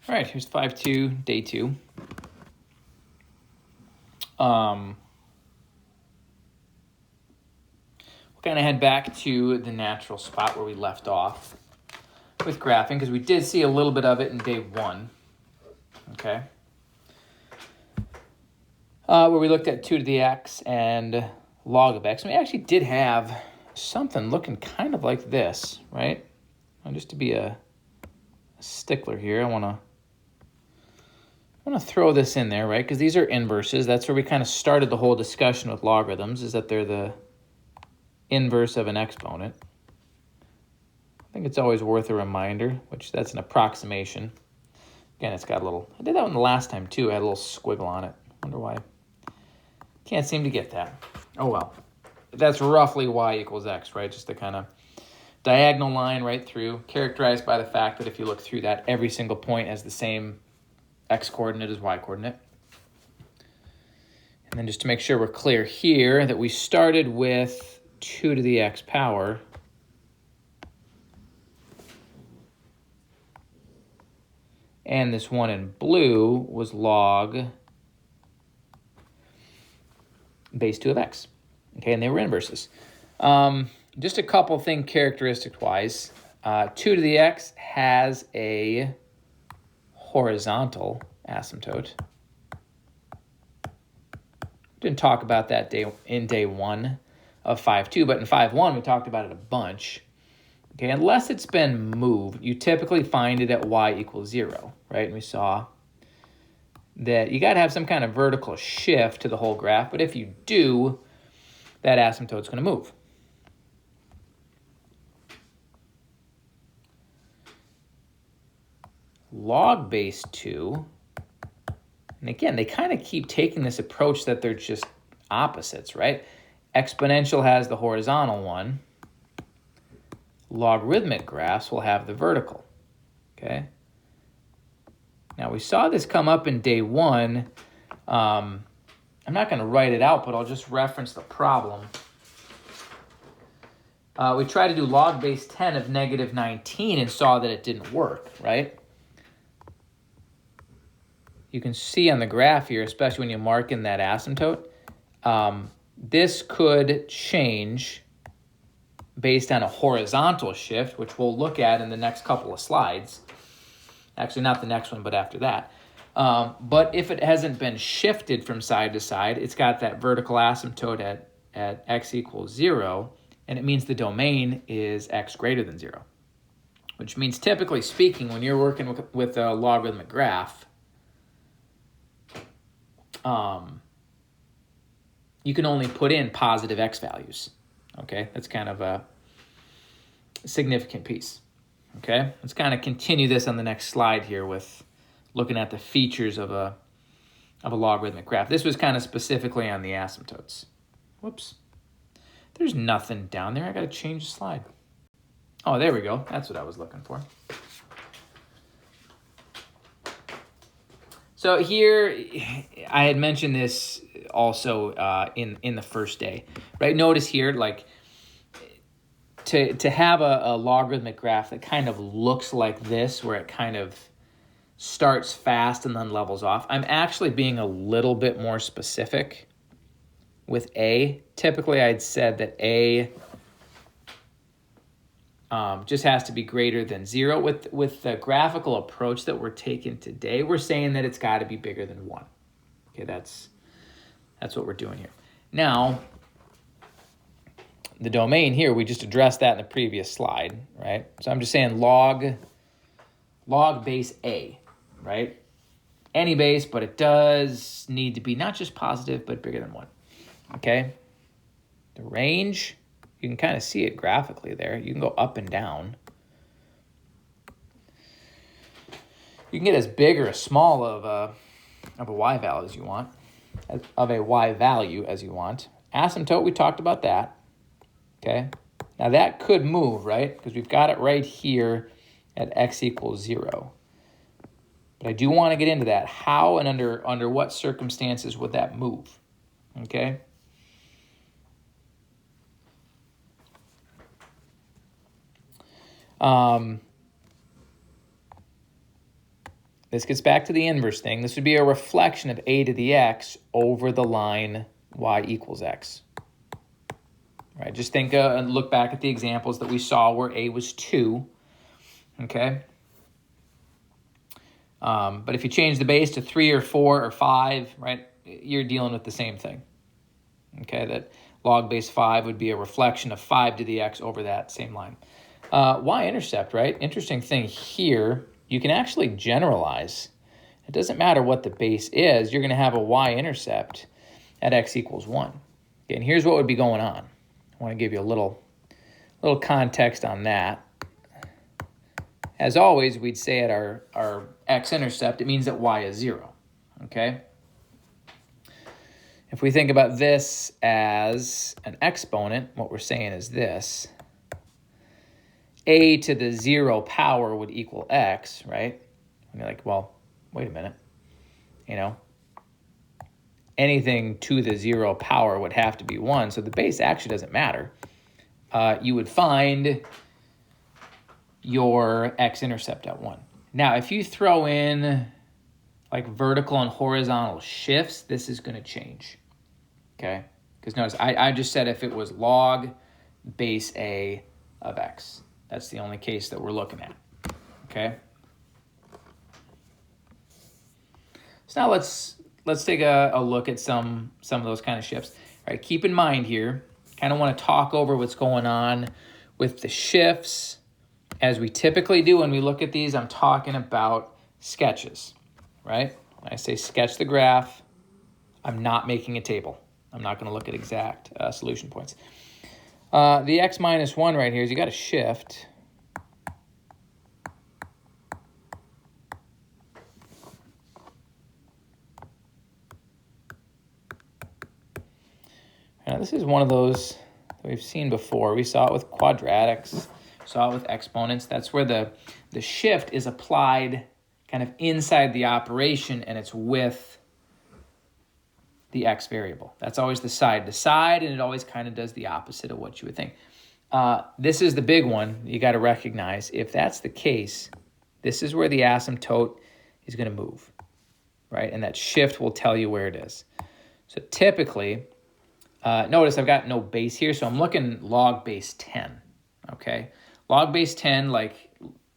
All right, here's 5-2, day 2. We'll kind of head back to the natural spot where we left off with graphing, because we did see a little bit of it in day 1, okay? Where we looked at 2 to the x and log of x. And we actually did have something looking kind of like this, right? And just to be a stickler here, I want to throw this in there, right? Because these are inverses. That's where we kind of started the whole discussion with logarithms, is that they're the inverse of an exponent. I think it's always worth a reminder, which that's an approximation. Again, it's got a little, I did that one the last time too. I had a little squiggle on it. Wonder why. Can't seem to get that. Oh well. That's roughly y equals x, right? Just the kind of diagonal line right through, characterized by the fact that if you look through that, every single point has the same x coordinate as y coordinate. And then just to make sure we're clear here, that we started with 2 to the x power. And this one in blue was log base 2 of x. Okay, and they were inverses. Just a couple things characteristic-wise. 2 to the x has a horizontal asymptote. Didn't talk about that in day 1 of 5.2, but in 5.1 we talked about it a bunch. Okay, unless it's been moved, you typically find it at y equals 0, right? And we saw that you got to have some kind of vertical shift to the whole graph, but if you do, that asymptote's going to move. Log base 2, and again, they kind of keep taking this approach that they're just opposites, right? Exponential has the horizontal one. Logarithmic graphs will have the vertical, okay? Now, we saw this come up in day 1. I'm not going to write it out, but I'll just reference the problem. We tried to do log base 10 of negative 19 and saw that it didn't work, right? You can see on the graph here, especially when you mark in that asymptote, this could change based on a horizontal shift, which we'll look at in the next couple of slides. Actually, not the next one, but after that. But if it hasn't been shifted from side to side, it's got that vertical asymptote at x equals 0, and it means the domain is x greater than 0, which means typically speaking, when you're working with a logarithmic graph, you can only put in positive x values, okay? That's kind of a significant piece, okay? Let's kind of continue this on the next slide here with looking at the features of a logarithmic graph. This was kind of specifically on the asymptotes. Whoops. There's nothing down there. I got to change the slide. Oh, there we go. That's what I was looking for. So here, I had mentioned this also in the first day, right? Notice here, like, to have a logarithmic graph that kind of looks like this, where it kind of starts fast and then levels off, I'm actually being a little bit more specific with A. Typically, I'd said that A just has to be greater than 0. With the graphical approach that we're taking today, we're saying that it's got to be bigger than 1. Okay, that's what we're doing here. Now, the domain here, we just addressed that in the previous slide, right? So I'm just saying log base A, right? Any base, but it does need to be not just positive, but bigger than 1, okay? The range, you can kind of see it graphically there. You can go up and down. You can get as big or as small of a y value as you want, Asymptote, we talked about that. Okay, now that could move, right? Because we've got it right here at x equals 0. But I do want to get into that. How and under what circumstances would that move? Okay. this gets back to the inverse thing. This would be a reflection of a to the x over the line y equals x. Right, just think and look back at the examples that we saw where a was 2, okay? But if you change the base to 3 or 4 or 5, right, you're dealing with the same thing, okay? That log base 5 would be a reflection of 5 to the x over that same line. Y-intercept, right? Interesting thing here, you can actually generalize. It doesn't matter what the base is, you're going to have a y-intercept at x equals 1. Okay, and here's what would be going on. I want to give you a little context on that. As always, we'd say at our x-intercept, it means that y is 0, okay? If we think about this as an exponent, what we're saying is this. A to the 0 power would equal x, right? And you're like, well, wait a minute. You know, anything to the 0 power would have to be 1, so the base actually doesn't matter. You would find your x-intercept at 1. Now, if you throw in like vertical and horizontal shifts, this is going to change, okay? Because notice, I just said if it was log base a of x. That's the only case that we're looking at, okay? So now let's take a look at some of those kind of shifts. All right, keep in mind here, kind of want to talk over what's going on with the shifts. As we typically do when we look at these, I'm talking about sketches, right? When I say sketch the graph, I'm not making a table. I'm not going to look at exact solution points. The x minus 1 right here is you got a shift. Now, this is one of those that we've seen before. We saw it with quadratics, saw it with exponents. That's where the shift is applied kind of inside the operation, and it's with the x variable. That's always the side to side, and it always kind of does the opposite of what you would think. This is the big one you got to recognize. If that's the case, this is where the asymptote is going to move, right? And that shift will tell you where it is. So typically, notice I've got no base here, so I'm looking log base 10, okay? Log base 10, like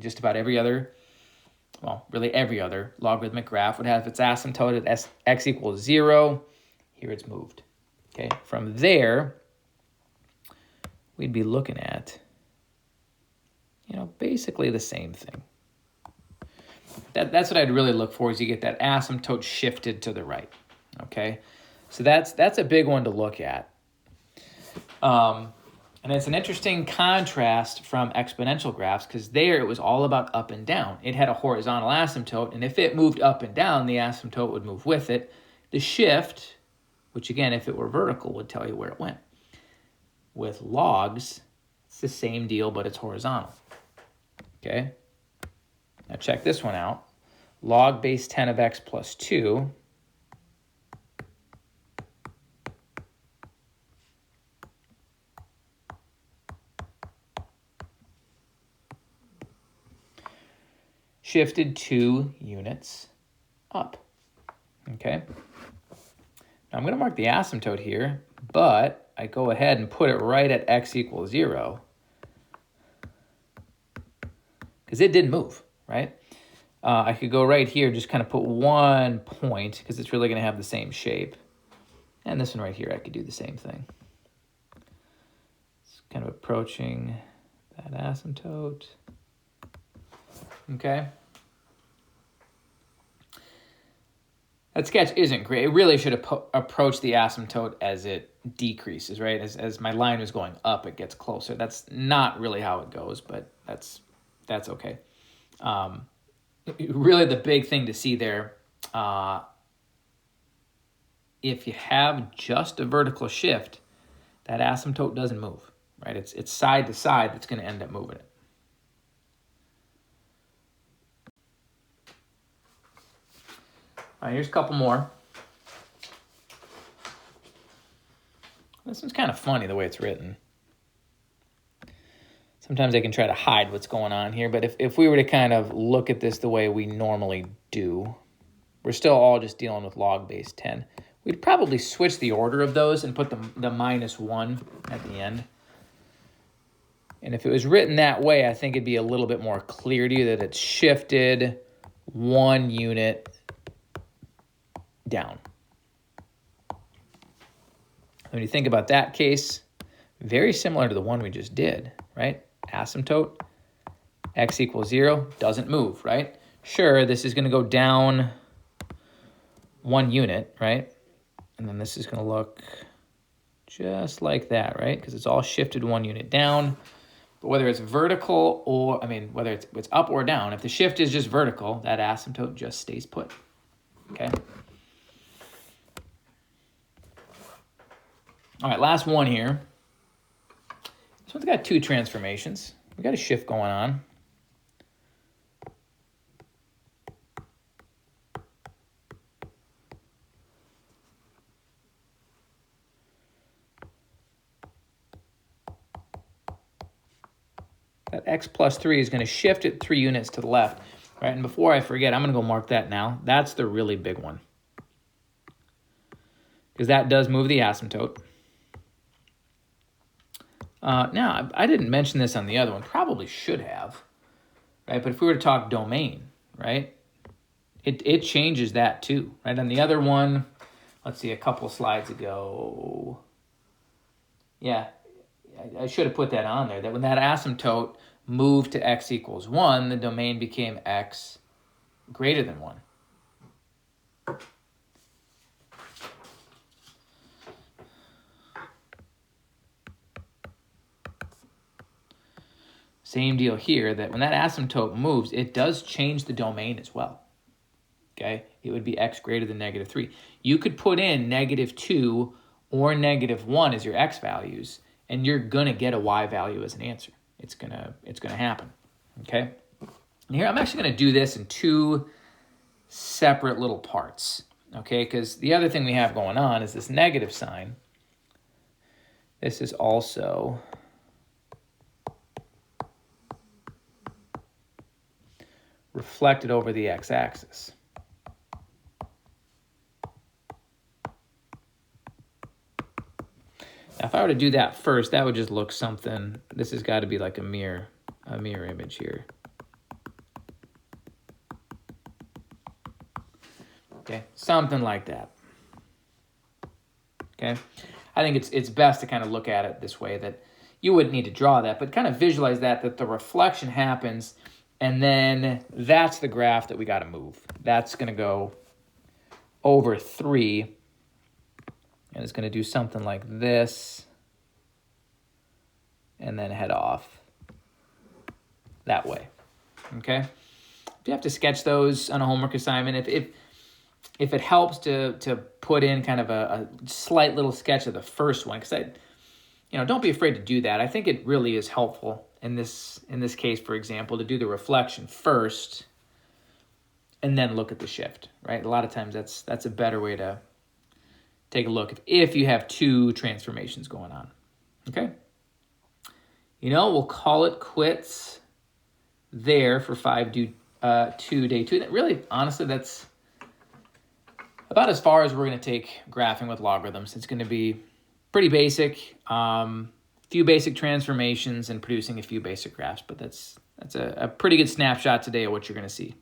just about every other, well, really every other logarithmic graph would have its asymptote at x equals 0. Here it's moved, okay? From there, we'd be looking at, you know, basically the same thing. That's what I'd really look for, is you get that asymptote shifted to the right, okay? So that's a big one to look at. And it's an interesting contrast from exponential graphs, because there it was all about up and down. It had a horizontal asymptote, and if it moved up and down, the asymptote would move with it. The shift, which again, if it were vertical, would tell you where it went. With logs, it's the same deal, but it's horizontal. Okay? Now check this one out. Log base 10 of x plus 2 shifted 2 units up, okay? Now I'm going to mark the asymptote here, but I go ahead and put it right at x equals 0 because it didn't move, right? I could go right here, just kind of put 1 point because it's really going to have the same shape. And this one right here, I could do the same thing. It's kind of approaching that asymptote. Okay. That sketch isn't great. It really should approach the asymptote as it decreases, right? As my line is going up, it gets closer. That's not really how it goes, but that's okay. Really the big thing to see there, if you have just a vertical shift, that asymptote doesn't move, right? It's side to side that's going to end up moving it. All right, here's a couple more. This one's kind of funny the way it's written. Sometimes I can try to hide what's going on here, but if we were to kind of look at this the way we normally do, we're still all just dealing with log base 10. We'd probably switch the order of those and put the -1 at the end. And if it was written that way, I think it'd be a little bit more clear to you that it's shifted 1 unit down. When you think about that case, very similar to the one we just did, right? Asymptote, x equals 0, doesn't move, right? Sure, this is going to go down 1 unit, right? And then this is going to look just like that, right? Because it's all shifted 1 unit down. But whether it's vertical or, whether it's up or down, if the shift is just vertical, that asymptote just stays put, okay? All right, last one here. This one's got 2 transformations. We got a shift going on. That x plus 3 is going to shift it 3 units to the left, right? And before I forget, I'm going to go mark that now. That's the really big one, because that does move the asymptote. Now, I didn't mention this on the other one. Probably should have, right? But if we were to talk domain, right, it changes that too, right? On the other one, let's see, a couple slides ago. Yeah, I should have put that on there, that when that asymptote moved to x equals 1, the domain became x greater than 1. Same deal here, that when that asymptote moves, it does change the domain as well, okay? It would be x greater than -3. You could put in -2 or -1 as your x values, and you're gonna get a y value as an answer. It's gonna happen, okay? And here, I'm actually gonna do this in 2 separate little parts, okay? Because the other thing we have going on is this negative sign. This is also reflected over the x-axis. Now, if I were to do that first, that would just look something. This has got to be like a mirror image here. Okay, something like that. Okay, I think it's best to kind of look at it this way, that you wouldn't need to draw that, but kind of visualize that the reflection happens, and then that's the graph that we got to move. That's going to go over 3. And it's going to do something like this, and then head off that way, okay? If you have to sketch those on a homework assignment, if it helps to put in kind of a slight little sketch of the first one, because don't be afraid to do that. I think it really is helpful in this case, for example, to do the reflection first, and then look at the shift, right? A lot of times that's a better way to take a look if you have 2 transformations going on, okay? We'll call it quits there for 5-2 day 2. Really, honestly, that's about as far as we're going to take graphing with logarithms. It's going to be pretty basic, few basic transformations and producing a few basic graphs, but that's a pretty good snapshot today of what you're going to see.